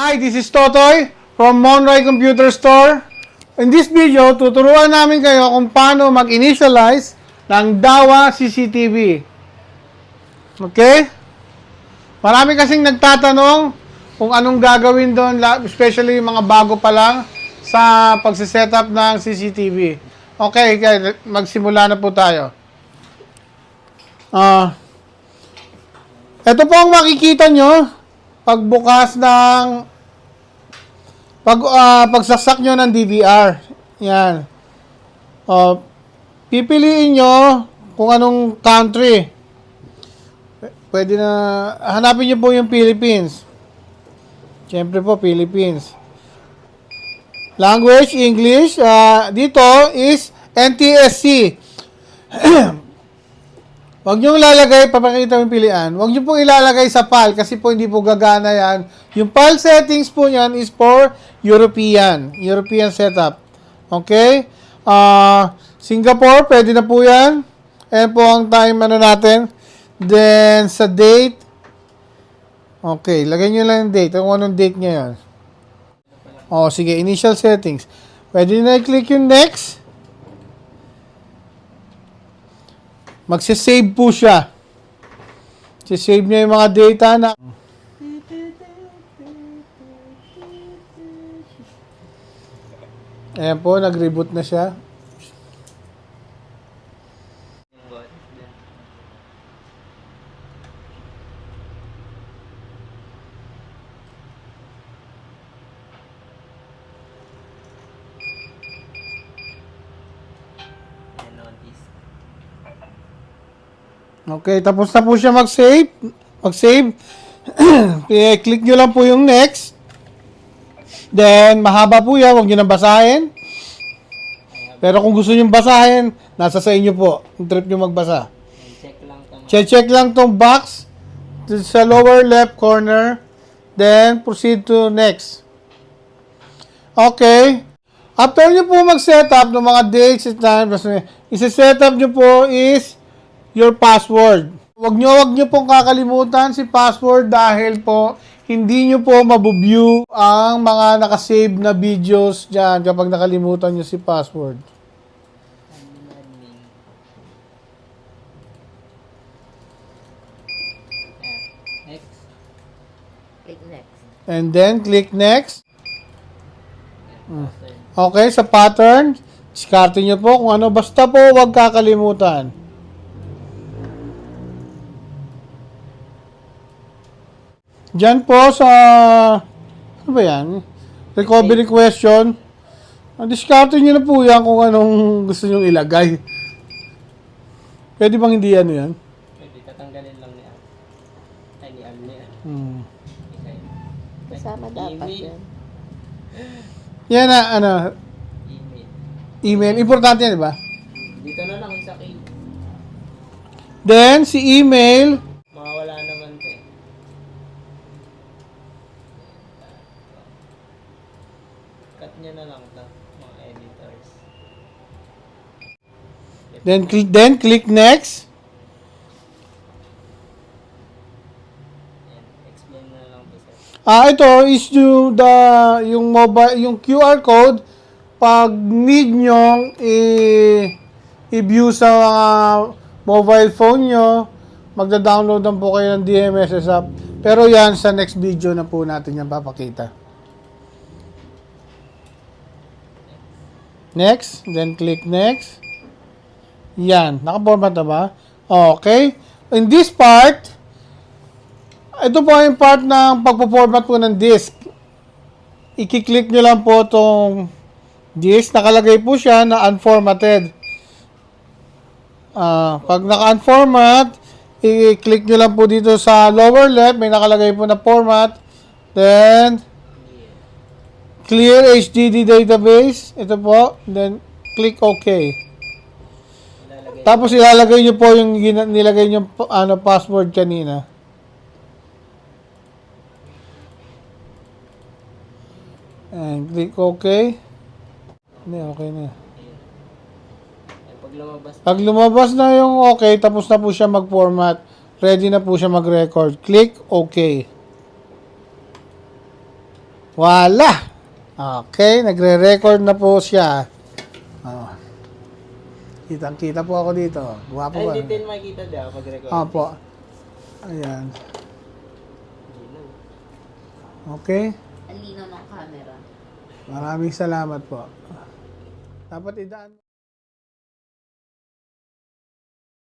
Hi, this is Totoy from Monroy Computer Store. In this video, tuturuan namin kayo kung paano mag-initialize ng DAWA CCTV. Okay? Marami kasing nagtatanong kung anong gagawin doon, especially yung mga bago pa lang sa pagsisetup ng CCTV. Okay, magsimula na po tayo. Ito po ang makikita nyo pagbukas ng pagsaksak nyo ng DVR. Yan. Pipiliin nyo kung anong country. Pwede na, hanapin nyo po yung Philippines. Siyempre po, Philippines. Language, English. Dito is NTSC. Huwag nyo ilalagay, papakita yung pilihan. Huwag nyo pong ilalagay sa PAL kasi po hindi po gagana yan. Yung PAL settings po yan is for European setup. Okay? Singapore, pwede na po yan. Ayan po ang time natin. Then, sa date. Okay, lagay nyo lang yung date. Kung anong date nyo yan. Sige, initial settings. Pwede na i-click yung next. Magsisave po siya. Sisave niya yung mga data na... Ayan po, nag-reboot na siya. Okay, tapos na po siya mag-save. Click nyo lang po yung next. Then, mahaba po yan. Huwag nyo nang basahin. Pero kung gusto nyo basahin, nasa sa inyo po. Kung trip nyo magbasa. Check lang tong box sa lower left corner. Then, proceed to next. Okay. After nyo po mag-setup ng mga dates and times, isi-setup nyo po is your password. Wag nyo pong kakalimutan si password dahil po hindi nyo po mabu-view ang mga nakasave na videos dyan kapag nakalimutan nyo si password. Next. Click next. And then click next. Okay, sa pattern, diskarte nyo po kung ano. Basta po wag kakalimutan. Diyan po sa, ano ba yan? Recovery question. Diskarte nyo na po yan kung anong gusto nyo ilagay. Pwede bang hindi ano yan? Pwede, tatanggalin lang ni Al. Ay, ni Al niya. Kasama dapat yan. Yan na, Email. email. Importante yan, di ba? Dito na lang sa key. Then, si email, Mawawala naman to. Cut niya na lang to, mga editors. then click next. Yan, explain na lang po sir. Ito is yung mobile, yung QR code pag need nyo i-view sa mobile phone nyo, magda-download lang po kayo ng DMSS app. Pero yan, sa next video na po natin yan papakita. Next, then click next. Yan, naka-format na ba? Okay. In this part, ito po yung part ng pagpo-format po ng disk. I-click nyo lang po itong disk. Nakalagay po siya na unformatted. Pag naka-unformat, i-click nyo lang po dito sa lower left. May nakalagay po na format. Then, clear HDD database. Ito po. Then, click OK. Tapos ilalagay nyo po yung nilagay nyo password kanina. And click OK. Hindi, okay na. Pag lumabas na yung OK, tapos na po siya mag-format. Ready na po siya mag-record. Click OK. Wala! Okay, nagre-record na po siya. Oh. Kitang-kita po ako dito. Guwapo Ay, ba? hindi din makikita daw pag-record. Opo. Ayan. Okay. Ang linaw ng camera. Maraming salamat po. Dapat idaan.